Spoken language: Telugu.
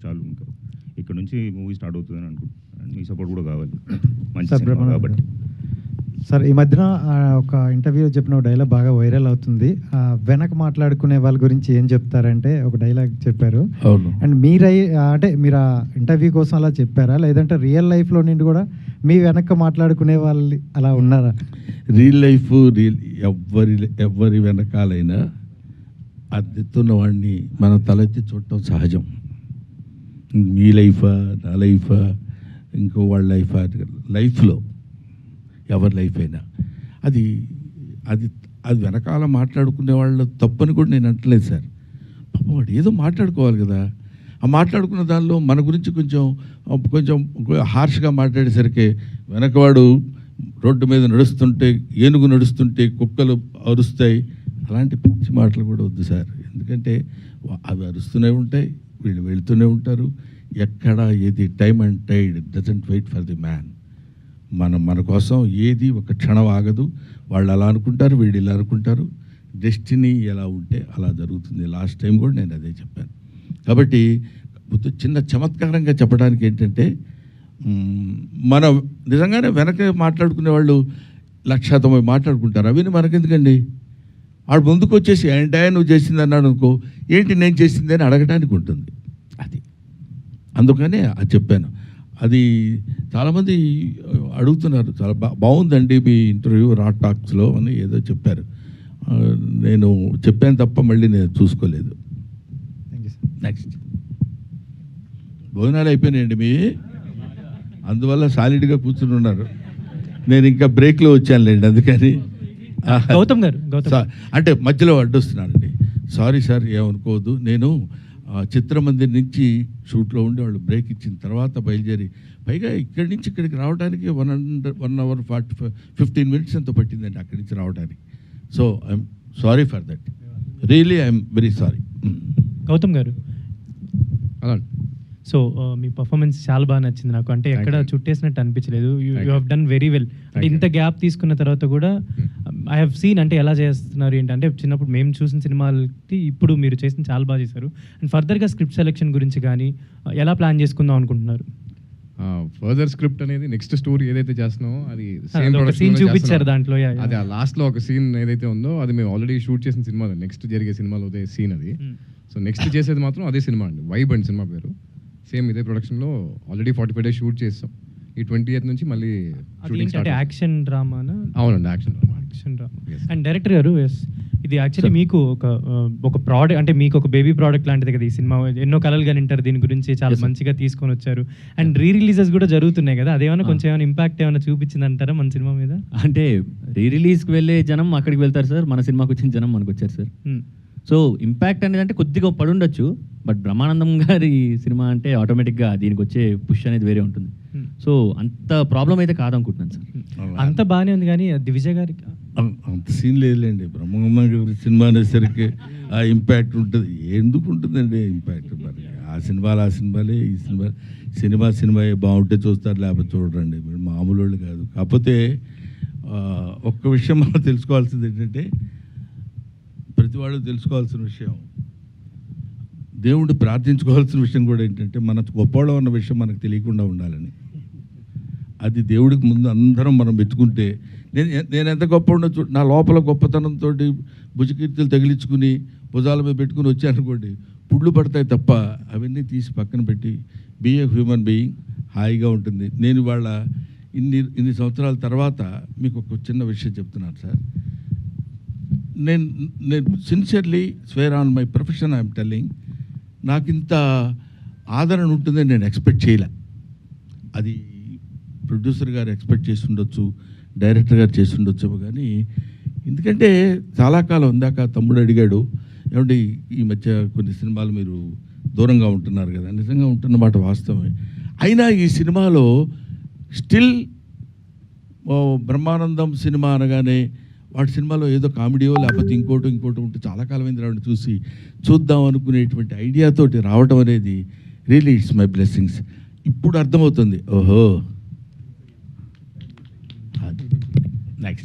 చాలు, ఇంకా ఇక్కడ నుంచి మూవీ స్టార్ట్ అవుతుందని అనుకుంటున్నాను. మీ సపోర్ట్ కూడా కావాలి, మంచి సార్ సినిమా కాబట్టి. సార్ ఈ మధ్యన ఒక ఇంటర్వ్యూలో చెప్పిన ఒక డైలాగ్ బాగా వైరల్ అవుతుంది. వెనక మాట్లాడుకునే వాళ్ళ గురించి ఏం చెప్తారంటే ఒక డైలాగ్ చెప్పారు. అండ్ అంటే మీరు ఆ ఇంటర్వ్యూ కోసం అలా చెప్పారా, లేదంటే రియల్ లైఫ్లో నుండి కూడా మీ వెనక మాట్లాడుకునే వాళ్ళు అలా ఉన్నారా? రియల్ లైఫ్ ఎవరి వెనకాలైనా అద్దెతున్న వాడిని మనం తలెత్తి చూడటం సహజం. మీ లైఫా, నా లైఫా, ఇంకో వాళ్ళ లైఫా, లైఫ్లో ఎవరి లైఫ్ అయినా అది అది అది వెనకాల మాట్లాడుకునే వాళ్ళ తప్పని కూడా నేను అంటలేదు సార్. పాపం వాడు ఏదో మాట్లాడుకోవాలి కదా, ఆ మాట్లాడుకున్న దానిలో మన గురించి కొంచెం కొంచెం హార్ష్గా మాట్లాడేసరికి వెనకవాడు రోడ్డు మీద నడుస్తుంటే, ఏనుగు నడుస్తుంటే కుక్కలు అరుస్తాయి, అలాంటి పిచ్చి మాటలు కూడా వద్దు సార్. ఎందుకంటే అవి అరుస్తూనే ఉంటాయి, వీళ్ళు వెళుతూనే ఉంటారు. ఎక్కడ ఏది time and tide doesn't wait for the man. మన కోసం ఏది ఒక క్షణం ఆగదు. వాళ్ళు అలా అనుకుంటారు, వీళ్ళు ఇలా అనుకుంటారు. డెస్టినీ ఎలా ఉంటే అలా జరుగుతుంది. లాస్ట్ టైం కూడా నేను అదే చెప్పాను. కాబట్టి చిన్న చమత్కారంగా చెప్పడానికి ఏంటంటే, మనం నిజంగానే వెనక మాట్లాడుకునే వాళ్ళు 190 మాట్లాడుకుంటారు. అవన్నీ మనకెందుకండి? వాడు ముందుకు వచ్చేసి ఏంటా నువ్వు చేసింది అన్నాడు అనుకో, ఏంటి నేను చేసింది అని అడగడానికి ఉంటుంది. అది అందుకనే అది చెప్పాను. అది చాలామంది అడుగుతున్నారు, చాలా బాగుందండి మీ ఇంటర్వ్యూ రా టాక్స్లో అని ఏదో చెప్పారు. నేను చెప్పాను తప్ప మళ్ళీ నేను చూసుకోలేదు. నెక్స్ట్ భోజనాలు అయిపోయినాయండి మీ, అందువల్ల సాలిడ్గా కూర్చుని ఉన్నారు. నేను ఇంకా బ్రేక్లో వచ్చానులేండి, అందుకని. గౌతమ్ గారు అంటే మధ్యలో అడ్డొస్తున్నానండి, సారీ సార్, ఏమనుకోవద్దు. నేను చిత్రమందిర్ నుంచి షూట్లో ఉండి వాళ్ళు బ్రేక్ ఇచ్చిన తర్వాత బయలుదేరి, పైగా ఇక్కడి నుంచి ఇక్కడికి రావడానికి 1 hour 15 minutes ఎంతో పట్టిందండి అక్కడి నుంచి రావడానికి. So I'm sorry for that, really I'm very sorry. Gautam garu, so me performance చాలా బాగా నచ్చింది నాకు. అంటే ఎక్కడ చుట్టేసినట్టు అనిపించలేదు. You have done very well. అంటే ఇంత గ్యాప్ తీసుకున్న తర్వాత కూడా ఐ హ్యావ్ సీన్ అంటే ఎలా చేస్తున్నారు ఏంటంటే, చిన్నప్పుడు మేము చూసిన సినిమాలకి ఇప్పుడు మీరు చేసిన చాలా బాగా చేశారు. అండ్ ఫర్దర్గా స్క్రిప్ట్ సెలెక్షన్ గురించి కానీ ఎలా ప్లాన్ చేసుకుందాం అనుకుంటున్నారు? ఫర్దర్ స్క్రిప్ట్ అనేది నెక్స్ట్ స్టోరీ ఏదైతే చేస్తున్నామో అది సీన్ చూపించారు దాంట్లో. అది ఆ లాస్ట్లో ఒక సీన్ ఏదైతే ఉందో అది మేము ఆల్రెడీ షూట్ చేసిన సినిమా, నెక్స్ట్ జరిగే సినిమాలో అదే సీన్ అది. సో నెక్స్ట్ చేసేది మాత్రం అదే సినిమా అండి, వైబ్ అండ్ సినిమా పేరు. సేమ్ ఇదే ప్రొడక్షన్లో ఆల్రెడీ 45 days షూట్ చేస్తాం. ఈ 20th నుంచి మళ్ళీ యాక్షన్ డ్రామా. అవునండి, యాక్షన్ డ్రామా. అండ్ డైరెక్టర్ గారు, ఇది యాక్చువల్లీ మీకు ఒక ప్రోడక్ట్, అంటే మీకు ఒక బేబీ ప్రోడక్ట్ లాంటిది కదా ఈ సినిమా. ఎన్నో కలలుగా వింటారు దీని గురించి, చాలా మంచిగా తీసుకొని వచ్చారు. అండ్ రిలీజెస్ కూడా జరుగుతున్నాయి కదా, అదేమైనా కొంచెం ఏమైనా ఇంపాక్ట్ ఏమైనా చూపించింది అంటారా మన సినిమా మీద? అంటే రిలీజ్కి వెళ్ళే జనం అక్కడికి వెళ్తారు సార్, మన సినిమాకి వచ్చిన జనం మనకు వచ్చారు సార్. సో ఇంపాక్ట్ అనేది అంటే కొద్దిగా పడుండొచ్చు, బట్ బ్రహ్మానందం గారి సినిమా అంటే ఆటోమేటిక్గా దీనికి వచ్చే పుష్ అనేది వేరే ఉంటుంది. సో అంత ప్రాబ్లం అయితే కాదనుకుంటున్నాను సార్. అంత బాగానే ఉంది, కానీ దివిజయ్ గారికి అంత సీన్ లేదులేండి. బ్రహ్మానందం గారి సినిమా అనేసరికి ఆ ఇంపాక్ట్ ఉంటుంది. ఎందుకు ఉంటుందండి ఇంపాక్ట్? మరి ఆ సినిమాలే, ఈ సినిమా బాగుంటే చూస్తారు, లేకపోతే చూడరండి. మామూలు వాళ్ళు కాదు. కాకపోతే ఒక్క విషయం మనం తెలుసుకోవాల్సింది ఏంటంటే, ప్రతి వాళ్ళు తెలుసుకోవాల్సిన విషయం, దేవుడు ప్రార్థించుకోవాల్సిన విషయం కూడా ఏంటంటే, మన గొప్పవాళ్ళం అన్న విషయం మనకు తెలియకుండా ఉండాలని. అది దేవుడికి ముందు అందరం మనం మెచ్చుకుంటే, నేను ఎంత గొప్ప ఉండొచ్చు, నా లోపల గొప్పతనంతో భుజకీర్తులు తగిలించుకుని భుజాల మీద పెట్టుకుని వచ్చానుకోండి, పుళ్ళు పడతాయి తప్ప అవన్నీ తీసి పక్కన పెట్టి బీ ఏ హ్యూమన్ బీయింగ్, హాయిగా ఉంటుంది. నేను వాళ్ళ ఇన్ని సంవత్సరాల తర్వాత మీకు ఒక చిన్న విషయం చెప్తున్నాను సార్. నేను sincerely square on my profession I'm telling, నాకు ఇంత ఆదరణ ఉంటుందని నేను ఎక్స్పెక్ట్ చేయలే. అది ప్రొడ్యూసర్ గారు ఎక్స్పెక్ట్ చేసి ఉండొచ్చు, డైరెక్టర్ గారు చేసి ఉండొచ్చు, కానీ ఎందుకంటే చాలా కాలం ఇందాక తమ్ముడు అడిగాడు, ఏమంటే ఈ మధ్య కొన్ని సినిమాలు మీరు దూరంగా ఉంటున్నారు కదా. నిజంగా ఉంటున్న మాట వాస్తవమే. అయినా ఈ సినిమాలో స్టిల్ బ్రహ్మానందం సినిమా అనగానే వాటి సినిమాలో ఏదో కామెడీయో లేకపోతే ఇంకోటి ఉంటే చాలా కాలమైంది రావడం చూసి చూద్దాం అనుకునేటువంటి ఐడియాతోటి రావడం అనేది రియలీ ఇట్స్ మై బ్లెస్సింగ్స్. ఇప్పుడు అర్థమవుతుంది, ఓహో